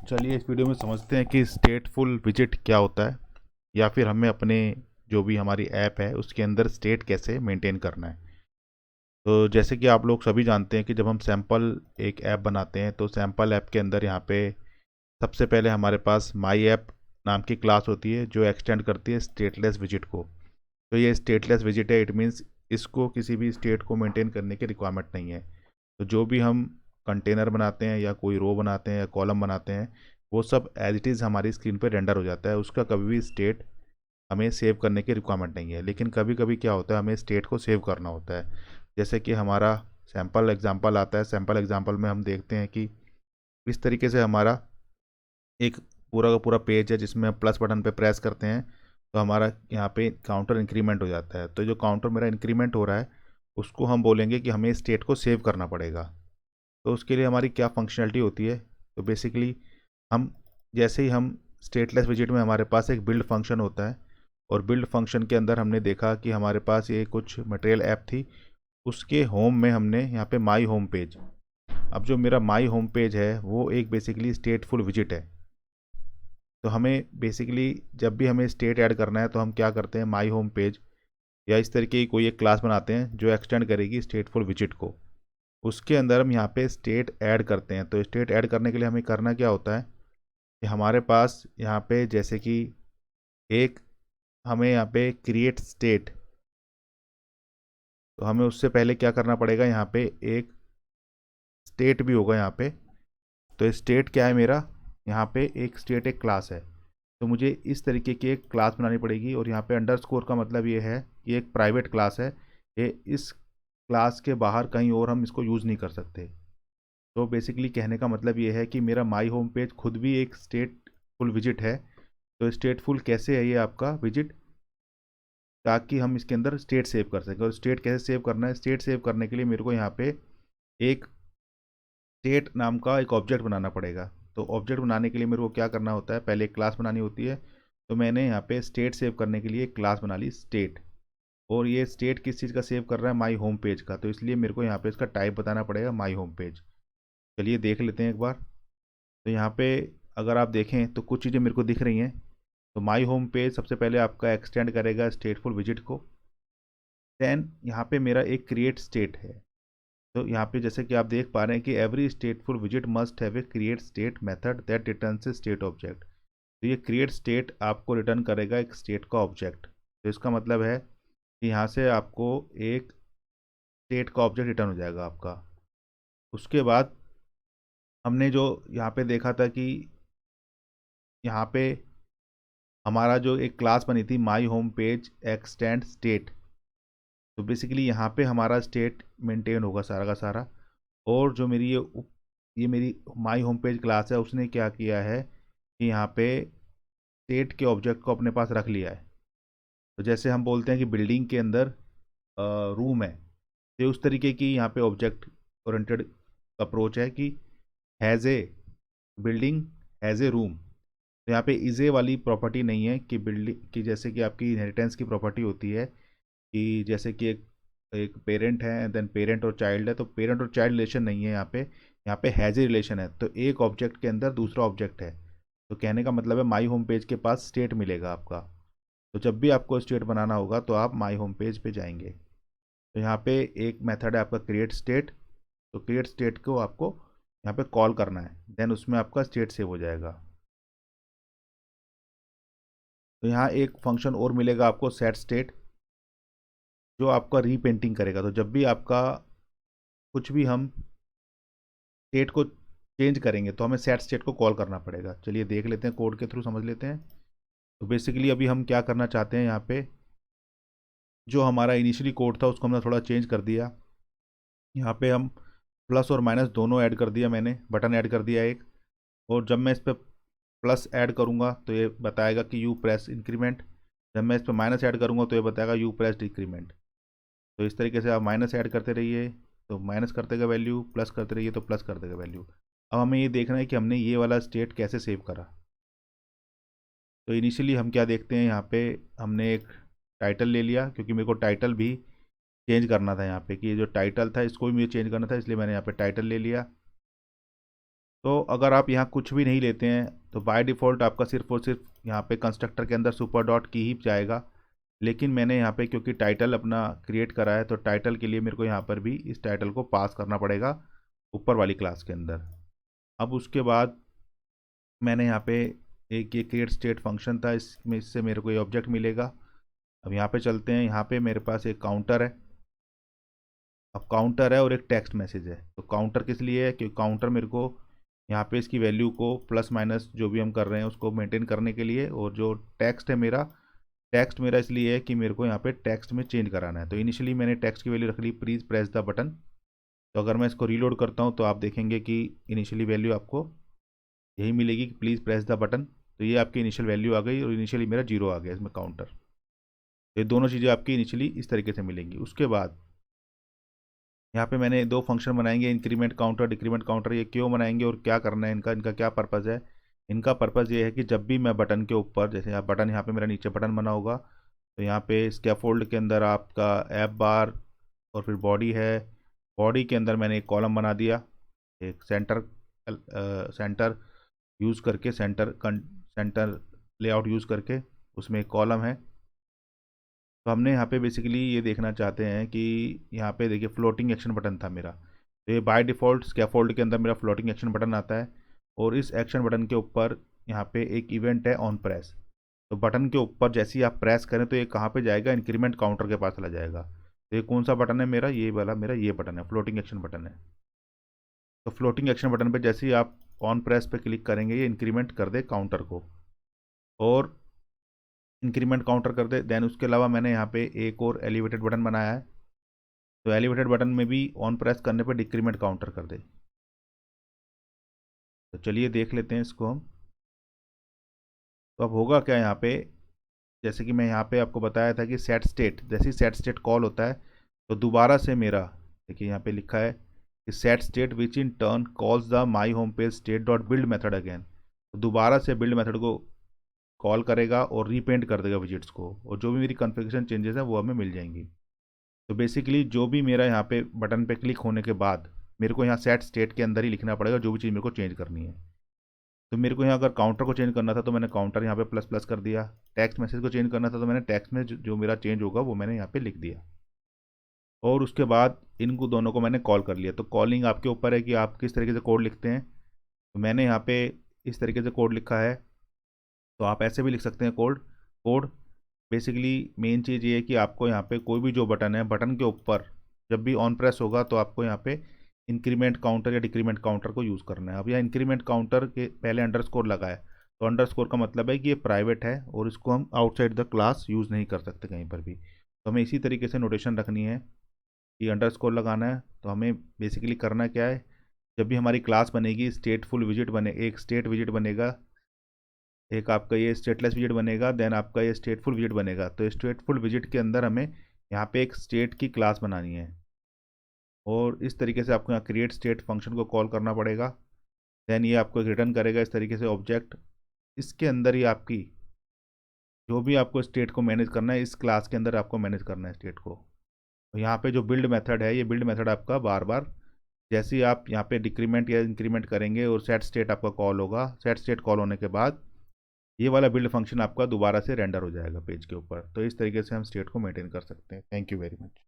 चलिए इस वीडियो में समझते हैं कि स्टेटफुल विजिट क्या होता है, या फिर हमें अपने जो भी हमारी ऐप है उसके अंदर स्टेट कैसे मेंटेन करना है। तो जैसे कि आप लोग सभी जानते हैं कि जब हम सैम्पल एक ऐप बनाते हैं तो सैम्पल ऐप के अंदर यहाँ पे सबसे पहले हमारे पास माई ऐप नाम की क्लास होती है जो एक्सटेंड करती है स्टेटलेस विजिट को। तो ये स्टेटलेस विजिट है, इट मीन्स इसको किसी भी स्टेट को मेंटेन करने की रिक्वायरमेंट नहीं है। तो जो भी हम कंटेनर बनाते हैं या कोई रो बनाते हैं या कॉलम बनाते हैं, वो सब एज इट इज़ हमारी स्क्रीन पे रेंडर हो जाता है। उसका कभी भी स्टेट हमें सेव करने की रिक्वायरमेंट नहीं है। लेकिन कभी कभी क्या होता है, हमें स्टेट को सेव करना होता है। जैसे कि हमारा सैम्पल एग्जांपल आता है, सैम्पल एग्जांपल में हम देखते हैं कि इस तरीके से हमारा एक पूरा का पूरा पेज है जिसमें हम प्लस बटन पे प्रेस करते हैं तो हमारा यहाँ पे काउंटर इंक्रीमेंट हो जाता है। तो जो काउंटर मेरा इंक्रीमेंट हो रहा है उसको हम बोलेंगे कि हमें स्टेट को सेव करना पड़ेगा। तो उसके लिए हमारी क्या फंक्शनलिटी होती है, तो बेसिकली हम जैसे ही हम स्टेटलेस विजिट में हमारे पास एक बिल्ड फंक्शन होता है, और बिल्ड फंक्शन के अंदर हमने देखा कि हमारे पास ये कुछ मटेरियल ऐप थी, उसके होम में हमने यहाँ पे माई होम पेज। अब जो मेरा माई होम पेज है वो एक बेसिकली स्टेटफुल विजिट है। तो हमें बेसिकली जब भी हमें स्टेट ऐड करना है तो हम क्या करते हैं, माई होम पेज या इस तरीके की कोई एक क्लास बनाते हैं जो एक्सटेंड करेगी स्टेटफुल विजिट को। उसके अंदर हम यहाँ पे स्टेट ऐड करते हैं। तो स्टेट ऐड करने के लिए हमें करना क्या होता है कि हमारे पास यहाँ पे जैसे कि एक हमें यहाँ पे क्रिएट स्टेट, तो हमें उससे पहले क्या करना पड़ेगा, यहाँ पे एक स्टेट भी होगा यहाँ पे। तो स्टेट क्या है मेरा, यहाँ पे एक स्टेट एक क्लास है। तो मुझे इस तरीके की एक क्लास बनानी पड़ेगी, और यहाँ पे अंडरस्कोर का मतलब ये है कि एक प्राइवेट क्लास है। ये इस क्लास के बाहर कहीं और हम इसको यूज़ नहीं कर सकते। तो बेसिकली कहने का मतलब ये है कि मेरा माई होम पेज खुद भी एक स्टेटफुल विजिट है। तो स्टेटफुल कैसे है ये आपका विजिट, ताकि हम इसके अंदर स्टेट सेव कर सकें। और स्टेट कैसे सेव करना है, स्टेट सेव करने के लिए मेरे को यहाँ पे एक स्टेट नाम का एक ऑब्जेक्ट बनाना पड़ेगा। तो ऑब्जेक्ट बनाने के लिए मेरे को क्या करना होता है, पहले एक क्लास बनानी होती है। तो मैंने यहाँ पे स्टेट सेव करने के लिए एक क्लास बना ली स्टेट। और ये स्टेट किस चीज़ का सेव कर रहा है, माई होम पेज का। तो इसलिए मेरे को यहाँ पे इसका टाइप बताना पड़ेगा माई होम पेज। चलिए देख लेते हैं एक बार। तो यहाँ पे अगर आप देखें तो कुछ चीज़ें मेरे को दिख रही हैं। तो माई होम पेज सबसे पहले आपका एक्सटेंड करेगा स्टेटफुल विजिट को। देन यहाँ पे मेरा एक क्रिएट स्टेट है। तो यहाँ पे जैसे कि आप देख पा रहे हैं कि every स्टेटफुल visit must have a create state method that returns A state object. तो ये क्रिएट स्टेट आपको रिटर्न करेगा एक स्टेट का ऑब्जेक्ट। तो इसका मतलब है कि यहाँ से आपको एक स्टेट का ऑब्जेक्ट रिटर्न हो जाएगा आपका। उसके बाद हमने जो यहाँ पे देखा था कि यहाँ पे हमारा जो एक क्लास बनी थी my home page extend state. तो बेसिकली यहाँ पे हमारा स्टेट मेंटेन होगा सारा का सारा। और जो मेरी ये मेरी माई होम पेज क्लास है, उसने क्या किया है कि यहाँ पे स्टेट के ऑब्जेक्ट को अपने पास रख लिया है। तो जैसे हम बोलते हैं कि बिल्डिंग के अंदर रूम है, तो उस तरीके की यहाँ पे ऑब्जेक्ट ओरिएंटेड अप्रोच है कि has a building has a room. तो यहाँ पे इज़ ए वाली प्रॉपर्टी नहीं है कि बिल्डिंग की, जैसे कि आपकी इनहेरिटेंस की प्रॉपर्टी होती है कि जैसे कि एक एक पेरेंट है, देन पेरेंट और चाइल्ड है। तो पेरेंट और चाइल्ड रिलेशन नहीं है यहाँ पे हैज़ ए रिलेशन है। तो एक ऑब्जेक्ट के अंदर दूसरा ऑब्जेक्ट है। तो कहने का मतलब है माई होम पेज के पास स्टेट मिलेगा आपका। तो जब भी आपको स्टेट बनाना होगा तो आप माई होम पेज पे जाएंगे। तो यहाँ पे एक मेथड है आपका क्रिएट स्टेट। तो क्रिएट स्टेट को आपको यहाँ पे कॉल करना है, देन उसमें आपका स्टेट सेव हो जाएगा। तो यहाँ एक फंक्शन और मिलेगा आपको सेट स्टेट, जो आपका रीपेंटिंग करेगा। तो जब भी आपका कुछ भी हम स्टेट को चेंज करेंगे तो हमें सेट स्टेट को कॉल करना पड़ेगा। चलिए देख लेते हैं, कोड के थ्रू समझ लेते हैं। तो बेसिकली अभी हम क्या करना चाहते हैं, यहाँ पे जो हमारा इनिशियली कोड था उसको हमने थोड़ा चेंज कर दिया। यहाँ पे हम प्लस और माइनस दोनों ऐड कर दिया, मैंने बटन ऐड कर दिया एक। और जब मैं इस पर प्लस ऐड करूँगा तो ये बताएगा कि यू प्रेस इंक्रीमेंट। जब मैं इस पर माइनस ऐड करूँगा तो ये बताएगा यू प्रेस डिक्रीमेंट। तो इस तरीके से आप माइनस ऐड करते रहिए तो माइनस कर देगा वैल्यू, प्लस करते रहिए तो प्लस कर देगा वैल्यू। अब हमें ये देखना है कि हमने ये वाला स्टेट कैसे सेव करा। तो इनिशियली हम क्या देखते हैं, यहाँ पे हमने एक टाइटल ले लिया, क्योंकि मेरे को टाइटल भी चेंज करना था। यहाँ पे कि ये जो टाइटल था इसको भी मुझे चेंज करना था, इसलिए मैंने यहाँ पे टाइटल ले लिया। तो अगर आप यहाँ कुछ भी नहीं लेते हैं तो बाय डिफ़ॉल्ट आपका सिर्फ और सिर्फ यहाँ पे कंस्ट्रक्टर के अंदर सुपर डॉट की ही जाएगा। लेकिन मैंने यहाँ पे क्योंकि टाइटल अपना क्रिएट करा है तो टाइटल के लिए मेरे को यहाँ पर भी इस टाइटल को पास करना पड़ेगा ऊपर वाली क्लास के अंदर। अब उसके बाद मैंने यहाँ पे एक ये क्रिएट स्टेट फंक्शन था, इससे मेरे को ये ऑब्जेक्ट मिलेगा। अब यहाँ पे चलते हैं, यहाँ पे मेरे पास एक काउंटर है। अब काउंटर है और एक टेक्स्ट मैसेज है। तो काउंटर किस लिए है? क्योंकि काउंटर मेरे को यहाँ पे इसकी वैल्यू को प्लस माइनस जो भी हम कर रहे हैं उसको मेंटेन करने के लिए, और जो टेक्स्ट है मेरा, टेक्स्ट मेरा इसलिए है कि मेरे को यहाँ पे टेक्स्ट में चेंज कराना है। तो इनिशियली मैंने टेक्स्ट की वैल्यू रख ली प्लीज़ प्रेस द बटन। तो अगर मैं इसको रीलोड करता हूँ तो आप देखेंगे कि इनिशियली वैल्यू आपको यही मिलेगी कि प्लीज़ प्रेस द बटन। तो ये आपकी इनिशियल वैल्यू आ गई और इनिशियली मेरा 0 आ गया इसमें काउंटर। ये दोनों चीज़ें आपकी इनिशियली इस तरीके से मिलेंगी। उसके बाद यहाँ पे मैंने दो फंक्शन बनाएंगे, इंक्रीमेंट काउंटर डिक्रीमेंट काउंटर। ये क्यों बनाएंगे और क्या करना है इनका, इनका क्या पर्पज़ है? इनका पर्पज़ ये है कि जब भी मैं बटन के ऊपर, जैसे यहाँ बटन, यहाँ पे मेरा नीचे बटन बना होगा, तो यहाँ पे स्कैफोल्ड के अंदर आपका ऐप बार और फिर बॉडी है। बॉडी के अंदर मैंने एक कॉलम बना दिया, एक सेंटर यूज़ करके, सेंटर लेआउट यूज़ करके उसमें एक कॉलम है। तो हमने यहाँ पे बेसिकली ये देखना चाहते हैं कि यहाँ पे देखिए फ्लोटिंग एक्शन बटन था मेरा। तो ये बाय डिफ़ॉल्ट स्कैफोल्ड के अंदर मेरा फ्लोटिंग एक्शन बटन आता है, और इस एक्शन बटन के ऊपर यहाँ पे एक इवेंट है ऑन प्रेस। तो बटन के ऊपर जैसे ही आप प्रेस करें तो ये कहाँ पे जाएगा? इंक्रीमेंट काउंटर के पास चला जाएगा। तो ये कौन सा बटन है मेरा? ये वाला मेरा ये बटन है, फ्लोटिंग एक्शन बटन है। तो फ्लोटिंग एक्शन बटन पे जैसे ही आप ऑन प्रेस पे क्लिक करेंगे ये इंक्रीमेंट कर दे काउंटर को, और इंक्रीमेंट काउंटर कर दे। देन उसके अलावा मैंने यहाँ पे एक और एलिवेटेड बटन बनाया है। तो एलिवेटेड बटन में भी ऑन प्रेस करने पर डिक्रीमेंट काउंटर कर दे। तो चलिए देख लेते हैं इसको हम। तो अब होगा क्या यहाँ पे, जैसे कि मैं यहाँ पे आपको बताया था कि सेट स्टेट, जैसे ही सेट स्टेट कॉल होता है तो दोबारा से मेरा, देखिए यहाँ पे लिखा है कि set state which in turn calls the my home page state dot build method again. तो दोबारा से बिल्ड मेथड को कॉल करेगा और रीपेंट कर देगा विजिट्स को, और जो भी मेरी कॉन्फ़िगरेशन चेंजेस हैं वो हमें मिल जाएंगी। तो बेसिकली जो भी मेरा यहाँ पे बटन पे क्लिक होने के बाद मेरे को यहाँ सेट स्टेट के अंदर ही लिखना पड़ेगा जो भी चीज़ मेरे को चेंज करनी है। तो मेरे को यहाँ अगर काउंटर को चेंज करना था तो मैंने काउंटर यहाँ पे प्लस प्लस कर दिया। टेक्स्ट मैसेज को चेंज करना था तो मैंने टेक्स्ट में जो मेरा चेंज होगा वो मैंने यहाँ पे लिख दिया, और उसके बाद इनको दोनों को मैंने कॉल कर लिया। तो कॉलिंग आपके ऊपर है कि आप किस तरीके से कोड लिखते हैं। तो मैंने यहाँ पे इस तरीके से कोड लिखा है, तो आप ऐसे भी लिख सकते हैं कोड। कोड बेसिकली मेन चीज़ ये है कि आपको यहाँ पे कोई भी जो बटन है, बटन के ऊपर जब भी ऑन प्रेस होगा तो आपको यहाँ पे इंक्रीमेंट काउंटर या डिक्रीमेंट काउंटर को यूज़ करना है। अब यहाँ इंक्रीमेंट काउंटर के पहले अंडरस्कोर लगा है, तो अंडरस्कोर का मतलब है कि ये प्राइवेट है और इसको हम आउटसाइड द क्लास यूज़ नहीं कर सकते कहीं पर भी। तो हमें इसी तरीके से नोटेशन रखनी है कि अंडरस्कोर लगाना है। तो हमें बेसिकली करना क्या है, जब भी हमारी क्लास बनेगी स्टेटफुल विजिट बने, एक स्टेट विजिट बनेगा, एक आपका ये स्टेटलेस विजिट बनेगा, देन आपका ये स्टेटफुल विजिट बनेगा। तो स्टेटफुल विजिट के अंदर हमें यहाँ पे एक स्टेट की क्लास बनानी है, और इस तरीके से आपको यहाँ क्रिएट स्टेट फंक्शन को कॉल करना पड़ेगा। देन ये आपको एक रिटर्न करेगा इस तरीके से ऑब्जेक्ट। इसके अंदर ही आपकी जो भी आपको स्टेट को मैनेज करना है, इस क्लास के अंदर आपको मैनेज करना है स्टेट को। तो यहाँ पे जो बिल्ड मेथड है, ये बिल्ड मेथड आपका बार बार जैसे ही आप यहाँ पे डिक्रीमेंट या इंक्रीमेंट करेंगे और सेट स्टेट आपका कॉल होगा, सेट स्टेट कॉल होने के बाद ये वाला बिल्ड फंक्शन आपका दोबारा से रेंडर हो जाएगा पेज के ऊपर। तो इस तरीके से हम स्टेट को मेंटेन कर सकते हैं। Thank you very much.